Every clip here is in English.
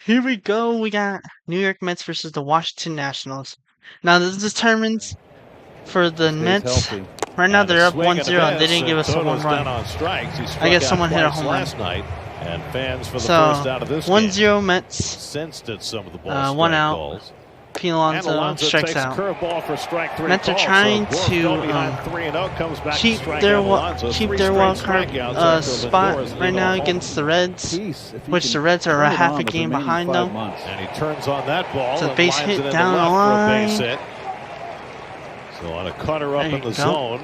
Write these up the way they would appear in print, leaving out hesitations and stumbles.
Here we go. We got New York Mets versus the Washington Nationals. Now this determines for the Mets. Right now they're up 1-0 and they didn't give us a home run. I guess someone hit a home run. And fans for the So first out of this 1-0 Mets. Sensed at some of the ball One out. calls. Pete Alonso strikes out. Mets are trying to keep their wild card spot right now against the Reds, which the Reds are a half a game behind them. And he turns on that ball. It's a base hit down the line. So on a cutter up in the zone.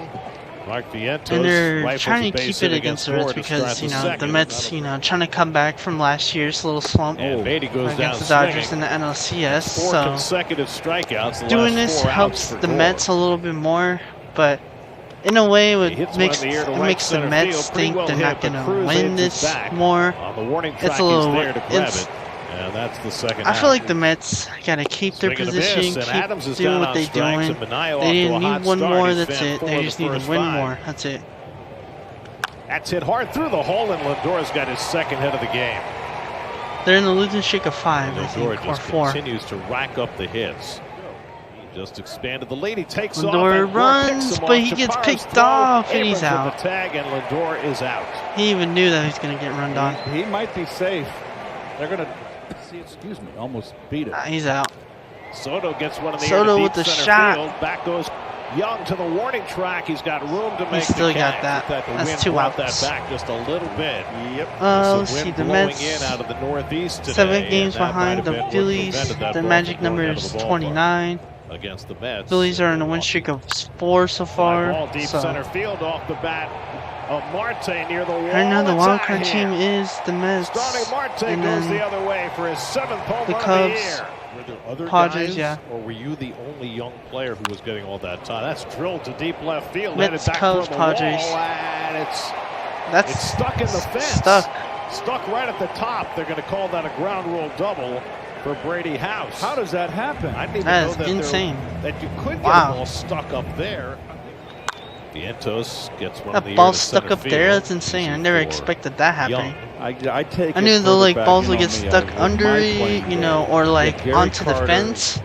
And they're trying to keep it against the Reds because, the Mets, trying to come back from last year's little slump against the Dodgers in the NLCS. So doing this helps the Mets a little bit more, but in a way it makes the Mets think they're not going to win this more. It's a little... And that's the second. I feel like the Mets gotta keep their position, keep doing what they're doing. They didn't need one more, that's it. They just need to win more, that's it. That's hit hard through the hole, and Lindor's got his second hit of the game. They're in the losing streak of 5, I think, or 4. Continues to rack up the hits. He just expanded the lead. He takes Lindor off. runs, but he gets picked off, and he's out. The tag, and Lindor is out. He even knew that he was gonna get run on. He might be safe. They're gonna. Almost beat it. He's out. Soto gets one in the Soto air with the shot. Field. Back goes Young to the warning track. He's got room to make. He still the got catch. that. That's 2 outs. That back just a little bit. Yep. Let's see. The Mets in out of the northeast today, 7 games behind the Phillies. Their magic number is 29. Against the Mets. Phillies are in a win streak of 4 so far. Ball deep center field off the bat. Marte near the wall. Right now the wild card team is the Mets, Marte and goes then the other way for his 7th home the run Cubs, of the year. Were there other Padres, guys, or were you the only young player who was getting all that time? That's drilled to deep left field. Mets, Cubs, Padres. And it's stuck in the fence. Stuck right at the top. They're going to call that a ground rule double for Brady House. How does that happen? I didn't even that know is that insane. That you could get a ball stuck up there. Vientos gets one that ball stuck up there. That's insane. I never expected that happening. I knew the balls would get stuck under it, or onto the fence.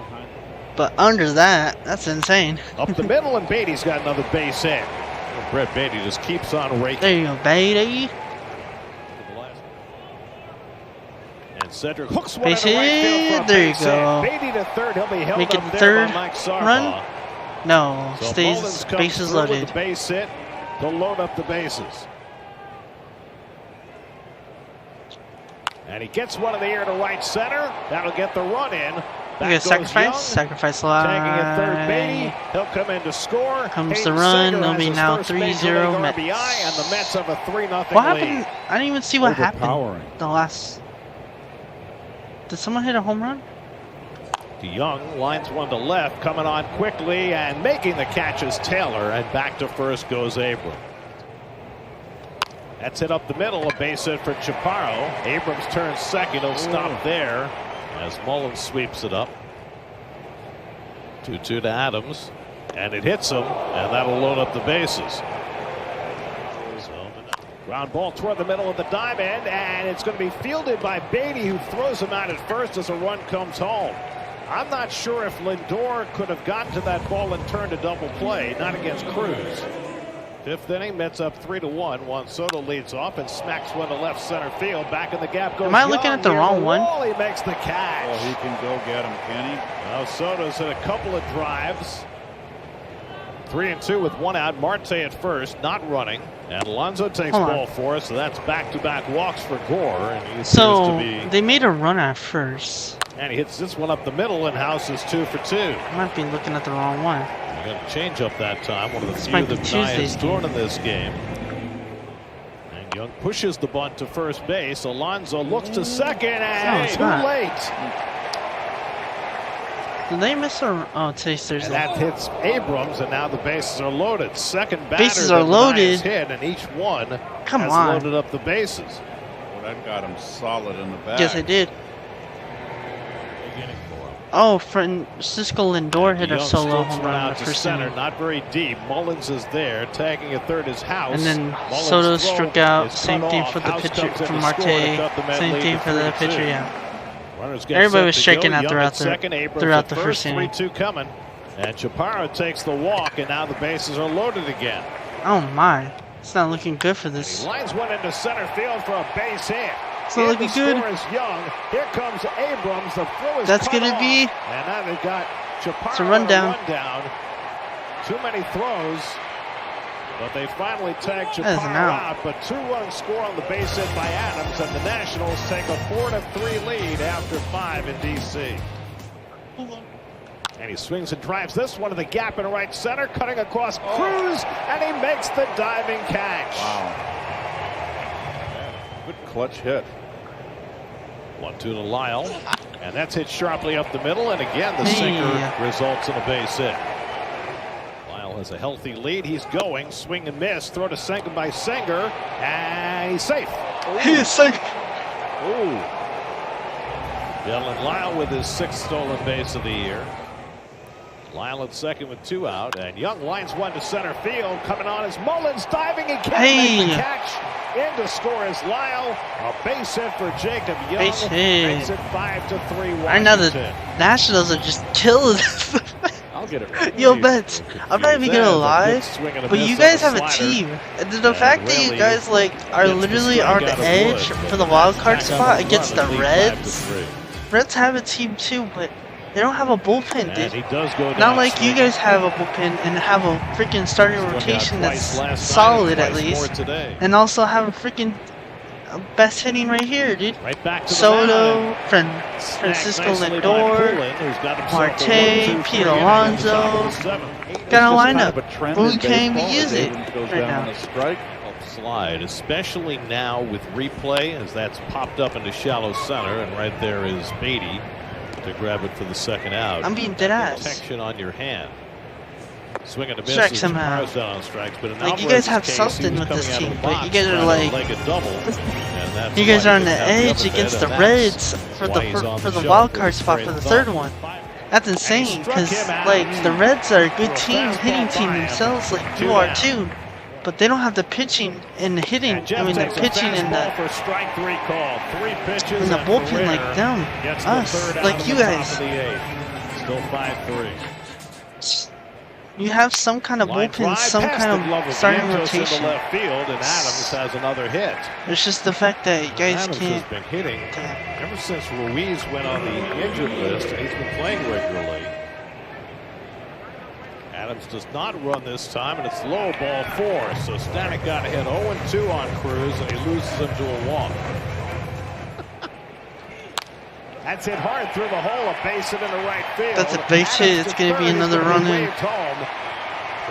But under that, that's insane. Up the middle, and Beatty's got another base hit. Well, Brett Beatty just keeps on raking. There you go, Beatty. And Cedric hooks one base hit. Right there you go. Beatty to third. He'll be held Make it up the there third by Mike run. No, so stays bases loaded. With the base hit to load up the bases. And he gets one in the air to right center. That'll get the run in. Sacrifice line. Tagging at third, Beatty. He'll come in to score. Comes the run. It'll be now 3-0 Mets. And the Mets have a 3-0 lead. What happened? I didn't even see what happened. The last. Did someone hit a home run? Young lines one to left, coming on quickly and making the catch is Taylor, and back to first goes Abrams. That's hit up the middle, a base hit for Chaparro. Abrams turns second, he'll stop there as Mullins sweeps it up. 2-2 to Adams, and it hits him, and that'll load up the bases. Ground ball toward the middle of the diamond, and it's going to be fielded by Beatty, who throws him out at first as a run comes home. I'm not sure if Lindor could have gotten to that ball and turned a double play, not against Cruz. 5th inning, Mets up 3-1. Juan Soto leads off and smacks one to left center field. Back in the gap goes. Am I looking at the wrong one? He makes the catch. Well, he can go get him, can he? Now Soto's hit a couple of drives. 3-2 with 1 out. Marte at first, not running. And Alonso takes ball 4, so that's back-to-back walks for Gore. And he they made a run at first. And he hits this one up the middle, and House is 2 for 2. I might be looking at the wrong one. We're going to change up that time. One of the this few that Nye has thrown in this game. And Young pushes the bunt to first base. Alonso looks to second, and too late. Did they miss a... Oh, today's Thursday. And that hits Abrams, and now the bases are loaded. Second batter bases are loaded. Hit, and each one has loaded up the bases. Well, that got him solid in the back. Yes, it did. Oh, Francisco Lindor hit a solo home run in the first inning. Not very deep. Mullins is there. Tagging at third is House. And then Soto struck out. Same thing for the pitcher, for Marte. Same thing for the pitcher, yeah. Everybody was striking out throughout the first inning. 3-2 coming. And Chaparro takes the walk, and now the bases are loaded again. Oh my. It's not looking good for this. He lines one into center field for a base hit. It's not looking good. Is Young. Here comes Abrams. The throw is That's going to be. And now they've got Chaparro it's a rundown. Too many throws. But they finally tag Chaparro out. But 2-run score on the base hit by Adams. And the Nationals take a 4-3 lead after 5 in D.C. And he swings and drives this one to the gap in right center, cutting across Cruz, and he makes the diving catch. Wow. Good clutch hit. 1-2 to Lyle, and that's hit sharply up the middle, and again the sinker results in a base hit. Lyle has a healthy lead. He's going, swing and miss, throw to second by Singer, and he's safe. He is safe. Ooh. Dylan Lyle with his 6th stolen base of the year. Lyle at second with 2 out, and Young lines one to center field. Coming on is Mullins, diving and can't make the catch. In to score is Lyle. A base hit for Jacob Young. Base hit. Makes it 5-3. I know the Nationals are just killing. I'll get it right. Yo, Betts, I'm not even gonna lie, but you guys have a team. And the fact that you guys are literally on the edge for the wild card spot against the Reds. Reds have a team too, but they don't have a bullpen, dude. Not like you guys have a bullpen and have a freaking starting rotation that's solid at least. And also have a freaking best hitting right here, dude. Soto, Francisco Lindor, Marte, Pete Alonso. Got a lineup. But we can't even use it right now. Slide, especially now with replay, as that's popped up into shallow center, and right there is Beatty to grab it for the second out. I'm being dead ass. Protection on your hand. Swing and a miss. Strikes him out. On strikes, but like you guys have something with this team, but you guys are like, you guys are on the edge against the Reds for the wild card spot for the 3rd one. That's insane, because like the Reds are a good team, hitting team themselves, like you are too. But they don't have the pitching and the hitting. I mean, the pitching and the bullpen like them, us, like you guys. Still 5-3. You have some kind of bullpen, some kind of starting rotation. Left field, and Adams has another hit. It's just the fact that you guys Adams can't. Has been hitting ever since Ruiz went on the injured list, and he's been playing regularly. Adams does not run this time, and it's low ball 4. So Stanek got a hit 0-2 on Cruz, and he loses him to a walk. That's hit hard through the hole, a base hit into right field. That's a base hit. It's going to be another run in. So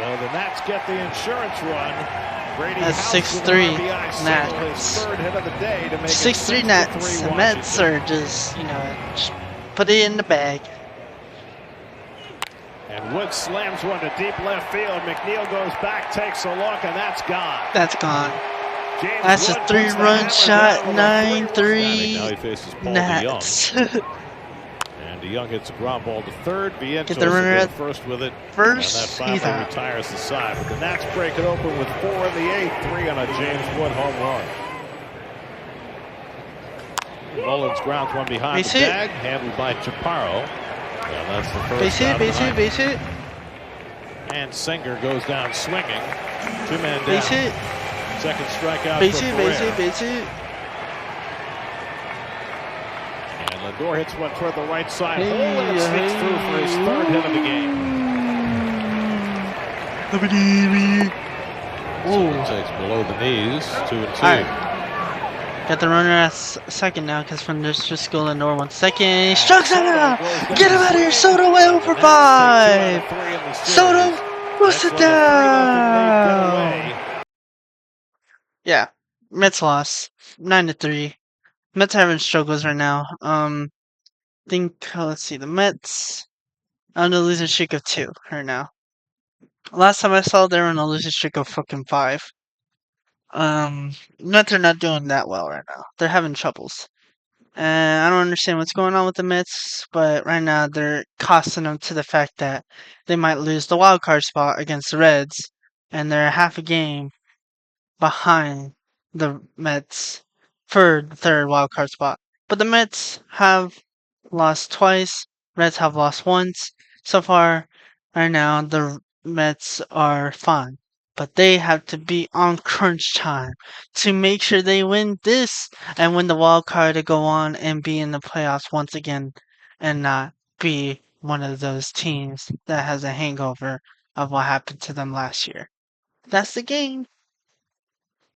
the Nats get the insurance run. That's 6-3 Nats. 6-3 Nats. The Mets are just, just put it in the bag. And Wood slams one to deep left field. McNeil goes back, takes a look, and that's gone. That's gone. That's a 3-run shot, 9-3 Nats. And DeYoung hits a ground ball to third. Vientos get the runner at first with it. First, and that finally retires the side. But the Nats break it open with 4 in the 8th, 3 on a James Wood home run. Mullins grounds one behind base the hit. bag, handled by Chaparro. And that's the first base hit, base hit, base hit. And Singer goes down swinging. 2-man down. Base hit. Second strikeout base for hit, Ferrer. base hit, base hit. And Lindor hits one toward the right side hole, and it sneaks through for his 3rd hit of the game. So takes below the knees, 2-2. Right. Got the runner at second now, because Francisco Lindor 1 second. He strikes him out! Get him out of here! Soto way over 5! Soto, push it down! Yeah, Mets lost 9-3. Mets are having struggles right now. Let's see, the Mets on a losing streak of 2 right now. Last time I saw, they were on a losing streak of fucking 5. Mets are not doing that well right now. They're having troubles. And I don't understand what's going on with the Mets, but right now they're costing them to the fact that they might lose the wild card spot against the Reds, and they're half a game behind the Mets for the 3rd wild card spot. But the Mets have lost twice. Reds have lost once. So far, right now, the Mets are fine. But they have to be on crunch time to make sure they win this and win the wild card to go on and be in the playoffs once again and not be one of those teams that has a hangover of what happened to them last year. That's the game.